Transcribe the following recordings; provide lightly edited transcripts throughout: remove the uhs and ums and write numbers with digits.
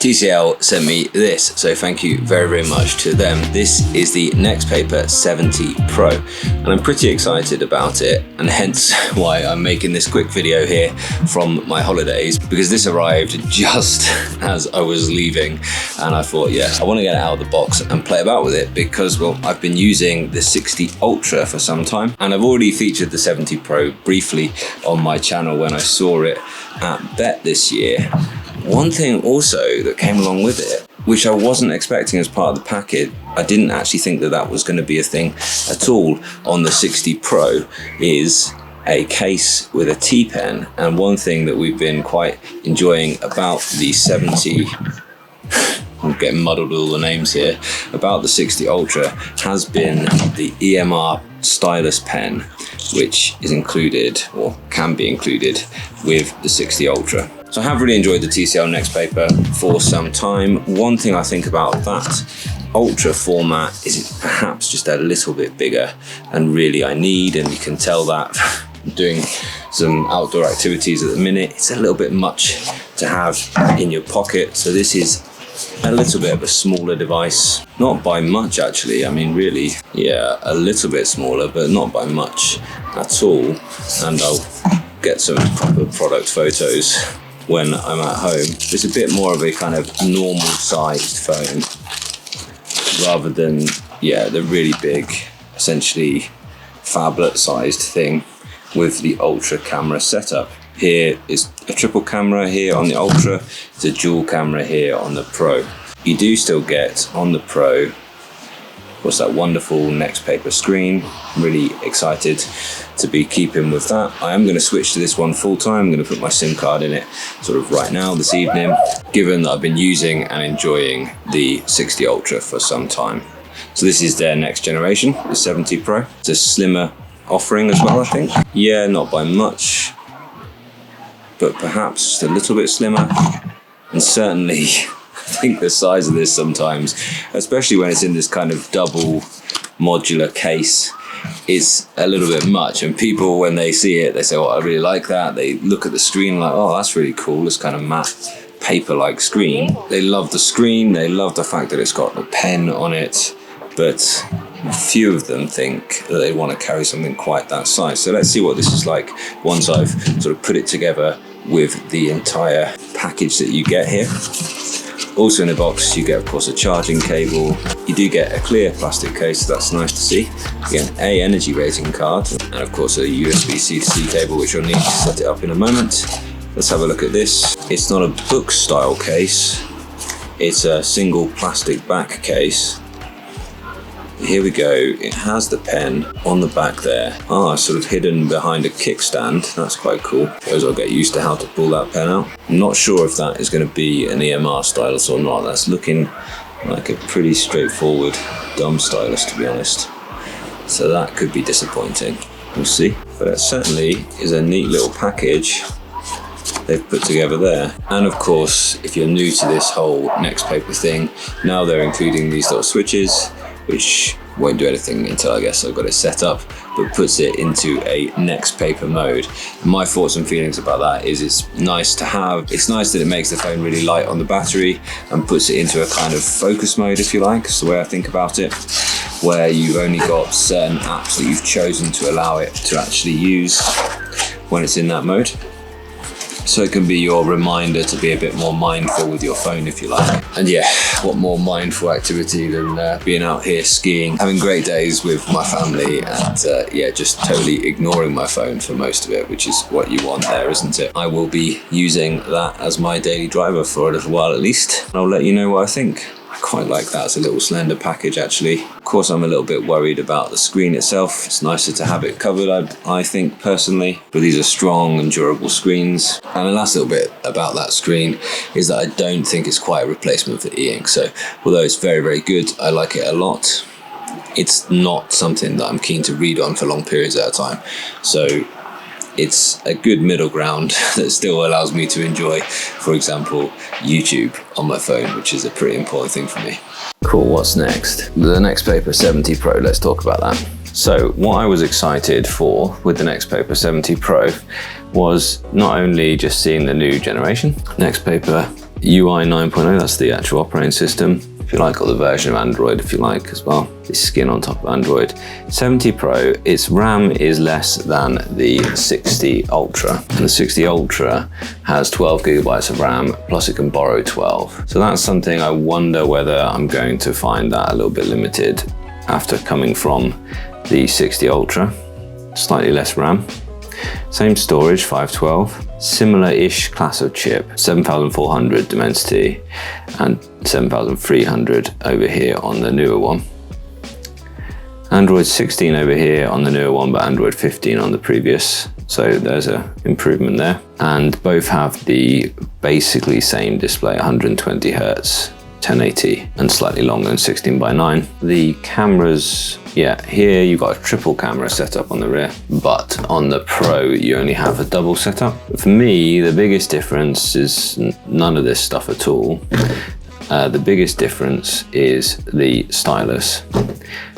TCL sent me this, so thank you very, very much to them. This is the NXTPAPER 70 Pro, and I'm pretty excited about it, and hence why I'm making this quick video here from my holidays, because this arrived just as I was leaving, and I thought, yeah, I want to get it out of the box and play about with it, because, well, I've been using the 60 Ultra for some time, and I've already featured the 70 Pro briefly on my channel when I saw it at BET this year. One thing also that came along with it, which I wasn't expecting as part of the package, I didn't actually think that that was going to be a thing at all on the 60 Pro, is a case with a T-pen. And one thing that we've been quite enjoying about the 70, I'm getting muddled with all the names here, about the 60 Ultra has been the EMR Stylus pen, which is included, or can be included, with the 60 Ultra. So I have really enjoyed the TCL NXTPAPER for some time. One thing I think about that Ultra format is it's perhaps just a little bit bigger, and really I need, and you can tell that doing some outdoor activities at the minute, it's a little bit much to have in your pocket. So this is a little bit of a smaller device, not by much actually. I mean, really, yeah, a little bit smaller, but not by much at all. And I'll get some proper product photos when I'm at home. It's a bit more of a kind of normal sized phone rather than, yeah, the really big, essentially phablet sized thing with the Ultra camera setup. Here is a triple camera here on the Ultra, it's a dual camera here on the Pro. You do still get on the Pro, what's that wonderful NXTPAPER screen. I'm really excited to be keeping with that. I am going to switch to this one full time. I'm going to put my SIM card in it sort of right now this evening, given that I've been using and enjoying the 60 Ultra for some time. So this is their next generation, the 70 Pro. It's a slimmer offering as well, I think. Yeah, not by much, but perhaps just a little bit slimmer. And certainly I think the size of this sometimes, especially when it's in this kind of double modular case, is a little bit much. And people, when they see it, they say, oh, I really like that. They look at the screen like, oh, that's really cool, this kind of matte paper-like screen. They love the screen, they love the fact that it's got a pen on it, but few of them think that they want to carry something quite that size. So let's see what this is like once I've sort of put it together with the entire package that you get here. Also in the box, you get, of course, a charging cable. You do get a clear plastic case, so that's nice to see. You get an A energy rating card, and of course a USB-C to C cable, which you'll need to set it up in a moment. Let's have a look at this. It's not a Boox style case. It's a single plastic back case. Here we go, it has the pen on the back there. Ah, sort of hidden behind a kickstand. That's quite cool. I suppose I'll get used to how to pull that pen out. I'm not sure if that is going to be an EMR stylus or not. That's looking like a pretty straightforward dumb stylus, to be honest. So that could be disappointing. We'll see. But it certainly is a neat little package they've put together there. And of course, if you're new to this whole NXTPAPER thing, now they're including these little switches, which won't do anything until I guess I've got it set up, but puts it into a NXTPAPER mode. My thoughts and feelings about that is it's nice to have. It's nice that it makes the phone really light on the battery and puts it into a kind of focus mode, if you like. It's the way I think about it, where you've only got certain apps that you've chosen to allow it to actually use when it's in that mode. So it can be your reminder to be a bit more mindful with your phone, if you like. And yeah, what more mindful activity than being out here skiing, having great days with my family, and yeah, just totally ignoring my phone for most of it, which is what you want there, isn't it? I will be using that as my daily driver for a little while at least, and I'll let you know what I think. I quite like that as a little slender package, actually. Of course, I'm a little bit worried about the screen itself. It's nicer to have it covered, I think, personally. But these are strong and durable screens. And the last little bit about that screen is that I don't think it's quite a replacement for e-ink. So although it's very, very good, I like it a lot, it's not something that I'm keen to read on for long periods at a time. So it's a good middle ground that still allows me to enjoy, for example, YouTube on my phone, which is a pretty important thing for me. Cool, what's next? The NXTPAPER 70 Pro, let's talk about that. So what I was excited for with the NXTPAPER 70 Pro was not only just seeing the new generation, NXTPAPER UI 9.0, that's the actual operating system. If you like, or the version of Android if you like as well. It's skin on top of Android. 70 Pro, its RAM is less than the 60 Ultra. And the 60 Ultra has 12 gigabytes of RAM, plus it can borrow 12. So that's something I wonder whether I'm going to find that a little bit limited after coming from the 60 Ultra. Slightly less RAM. Same storage, 512. Similar-ish class of chip, 7400 Dimensity and 7300 over here on the newer one. Android 16 over here on the newer one, but Android 15 on the previous. So there's an improvement there. And both have the basically same display, 120 Hertz. 1080 and slightly longer than 16:9. The cameras, yeah, here you've got a triple camera setup on the rear, but on the Pro you only have a double setup. For me, the biggest difference is none of this stuff at all. The biggest difference is the stylus,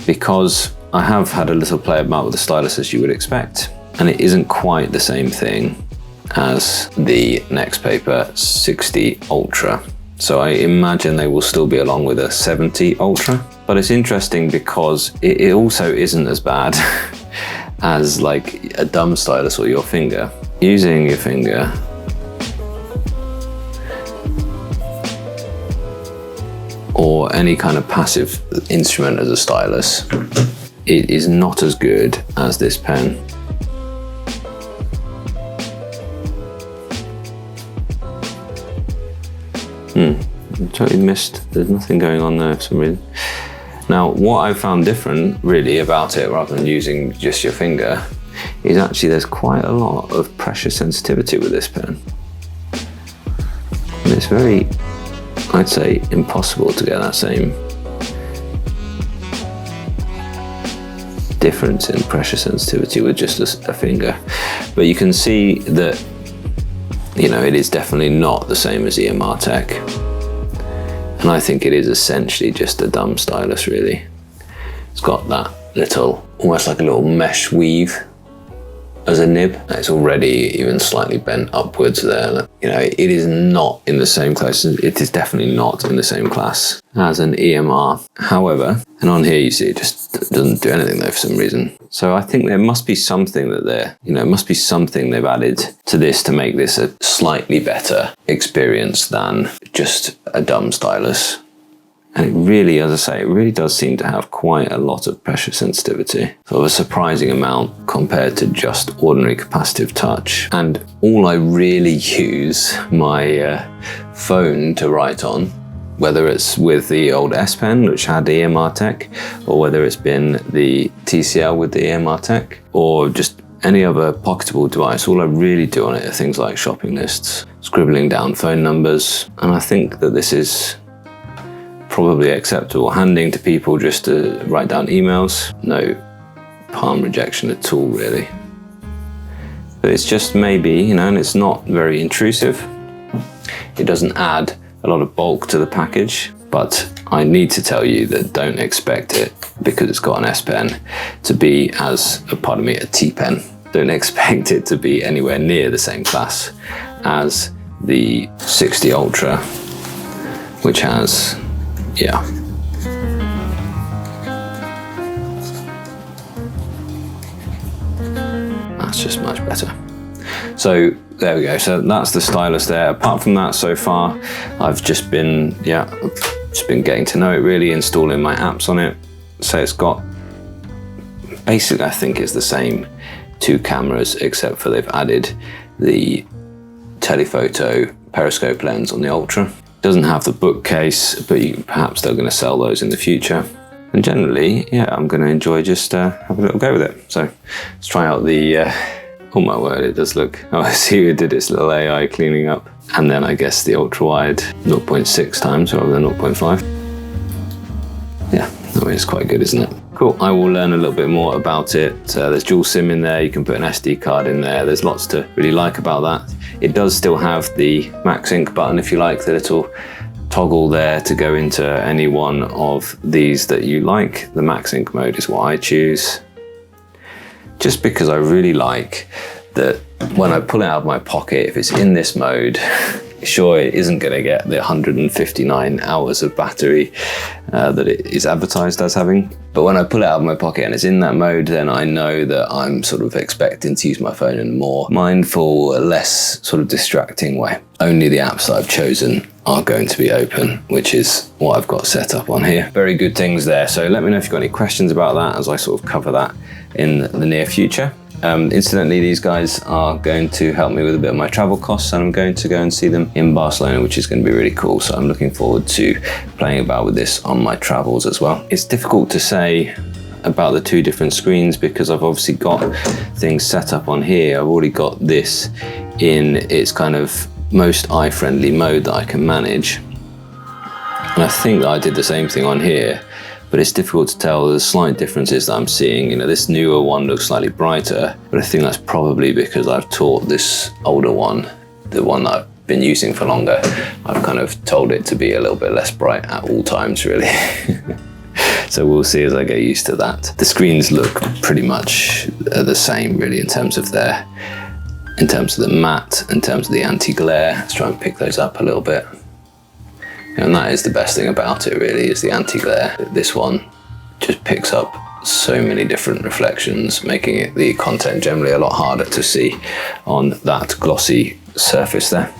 because I have had a little play about with the stylus as you would expect, and it isn't quite the same thing as the NXTPAPER 60 Ultra. So I imagine they will still be along with a 70 Ultra. But it's interesting because it also isn't as bad as like a dumb stylus or your finger. Using your finger, or any kind of passive instrument as a stylus, it is not as good as this pen. Totally missed. There's nothing going on there for some reason. Now, what I found different really about it, rather than using just your finger, is actually there's quite a lot of pressure sensitivity with this pen. And it's very, I'd say, impossible to get that same difference in pressure sensitivity with just a finger. But you can see that, you know, it is definitely not the same as EMR Tech. And I think it is essentially just a dumb stylus, really. It's got that little, almost like a little mesh weave as a nib. It's already even slightly bent upwards there. You know, it is not in the same class. It is definitely not in the same class as an EMR. However, and on here you see it just doesn't do anything though for some reason. So I think there must be something that must be something they've added to this to make this a slightly better experience than just a dumb stylus. And it really, as I say, it really does seem to have quite a lot of pressure sensitivity. Sort of a surprising amount compared to just ordinary capacitive touch. And all I really use my phone to write on, whether it's with the old S Pen, which had EMR Tech, or whether it's been the TCL with the EMR Tech, or just any other pocketable device, all I really do on it are things like shopping lists, scribbling down phone numbers. And I think that this is probably acceptable. Handing to people just to write down emails, no palm rejection at all, really. But it's just maybe, you know, and it's not very intrusive. It doesn't add a lot of bulk to the package, but I need to tell you that don't expect it, because it's got an S Pen, to be a T Pen. Don't expect it to be anywhere near the same class as the 60 Ultra, which has, yeah. That's just much better. So there we go. So that's the stylus there. Apart from that, so far, I've just been getting to know it really, installing my apps on it. So it's got, basically I think it's the same two cameras, except for they've added the telephoto periscope lens on the Ultra. Doesn't have the bookcase, but perhaps they're going to sell those in the future. And generally, yeah, I'm going to enjoy just having a little go with it. So let's try out the, oh my word, it does look, oh, I see who did its little AI cleaning up. And then I guess the ultra wide 0.6 times rather than 0.5. Yeah, I mean, it's quite good, isn't it? Cool, I will learn a little bit more about it. There's dual SIM in there, you can put an SD card in there. There's lots to really like about that. It does still have the Max Ink button, if you like, the little toggle there to go into any one of these that you like. The Max Ink mode is what I choose, just because I really like that when I pull it out of my pocket, if it's in this mode, Sure, it isn't going to get the 159 hours of battery that it is advertised as having. But when I pull it out of my pocket and it's in that mode, then I know that I'm sort of expecting to use my phone in a more mindful, less sort of distracting way. Only the apps that I've chosen are going to be open, which is what I've got set up on here. Very good things there. So let me know if you've got any questions about that as I sort of cover that in the near future. Incidentally, these guys are going to help me with a bit of my travel costs, and I'm going to go and see them in Barcelona, which is going to be really cool. So I'm looking forward to playing about with this on my travels as well. It's difficult to say about the two different screens because I've obviously got things set up on here. I've already got this in its kind of most eye-friendly mode that I can manage. And I think that I did the same thing on here, but it's difficult to tell. There's slight differences that I'm seeing. You know, this newer one looks slightly brighter, but I think that's probably because I've taught this older one, the one that I've been using for longer, I've kind of told it to be a little bit less bright at all times, really. So we'll see as I get used to that. The screens look pretty much the same, really, in terms of the matte, in terms of the anti-glare. Let's try and pick those up a little bit. And that is the best thing about it, really, is the anti-glare. This one just picks up so many different reflections, making the content generally a lot harder to see on that glossy surface there.